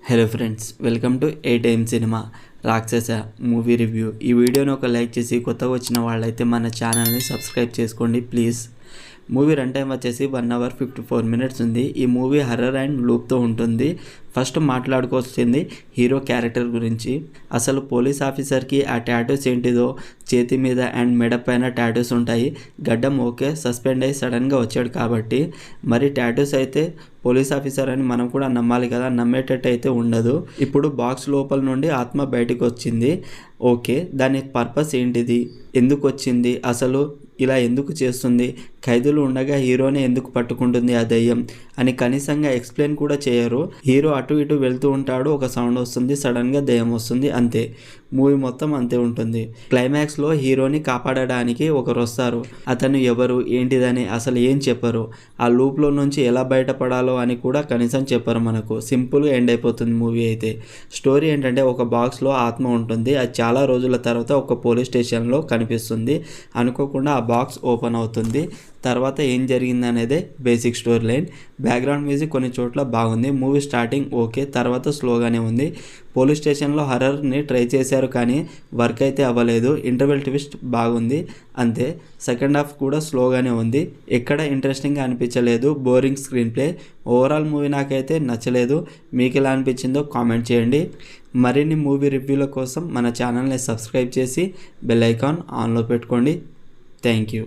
Hello friends, welcome to A time cinema రాక్షస movie review. ఈ వీడియోని ఒక లైక్ చేసి కొత్తగా వచ్చిన వాళ్ళైతే మన ఛానల్ని సబ్స్క్రైబ్ చేసుకోండి ప్లీజ్. మూవీ రన్ టైం వచ్చేసి 1 hour 54 minutes ఉంది. ఈ మూవీ హర్రర్ అండ్ లూప్తో ఉంటుంది. ఫస్ట్ మాట్లాడుకొచ్చింది హీరో క్యారెక్టర్ గురించి. అసలు పోలీస్ ఆఫీసర్కి ఆ టాటూస్ ఏంటిదో, చేతి మీద అండ్ మెడ పైన టాటూస్ ఉంటాయి. గడ్డం ఓకే, సస్పెండ్ అయ్యి సడన్గా వచ్చాడు కాబట్టి మరి టాటూస్ అయితే పోలీస్ ఆఫీసర్ అని మనం కూడా నమ్మాలి కదా, నమ్మేటట్టు అయితే ఉండదు. ఇప్పుడు బాక్స్ లోపల నుండి ఆత్మ బయటకు వచ్చింది. ఓకే, దాని పర్పస్ ఏంటిది, ఎందుకు వచ్చింది, అసలు ఇలా ఎందుకు చేస్తుంది, ఖైదీలు ఉండగా హీరోని ఎందుకు పట్టుకుంటుంది ఆ దయ్యం అని కనీసంగా ఎక్స్ప్లెయిన్ కూడా చేయరు. హీరో అటు ఇటు వెళ్తూ ఉంటాడు, ఒక సౌండ్ వస్తుంది, సడన్గా దయ్యం వస్తుంది, అంతే. మూవీ మొత్తం అంతే ఉంటుంది. క్లైమాక్స్లో హీరోని కాపాడడానికి ఒకరు వస్తారు. అతను ఎవరు ఏంటిదని అసలు ఏం చెప్పరు. ఆ లూప్లో నుంచి ఎలా బయటపడాలో అని కూడా కనీసం చెప్పరు మనకు. సింపుల్గా ఎండ్ అయిపోతుంది మూవీ అయితే. స్టోరీ ఏంటంటే ఒక బాక్స్లో ఆత్మ ఉంటుంది. అది చాలా రోజుల తర్వాత ఒక పోలీస్ స్టేషన్లో కనిపిస్తుంది. అనుకోకుండా ఆ బాక్స్ ఓపెన్ అవుతుంది. తర్వాత ఏం జరిగింది అనేదే basic story line. Background music కొన్ని చోట్ల బాగుంది. మూవీ స్టార్టింగ్ ఓకే, తర్వాత స్లోగానే ఉంది. పోలీస్ స్టేషన్లో హర్రర్ని ట్రై చేశారు కానీ వర్క్ అయితే అవ్వలేదు. ఇంటర్వెల్ ట్విస్ట్ బాగుంది అంతే. సెకండ్ హాఫ్ కూడా స్లోగానే ఉంది. ఎక్కడ ఇంట్రెస్టింగ్గా అనిపించలేదు. Boring screen play. Overall movie నాకైతే నచ్చలేదు. మీకు ఎలా అనిపించిందో కామెంట్ చేయండి. మరిన్ని మూవీ రివ్యూల కోసం మన ఛానల్ని సబ్స్క్రైబ్ చేసి బెల్ ఐకాన్ ఆన్లో పెట్టుకోండి. Thank you.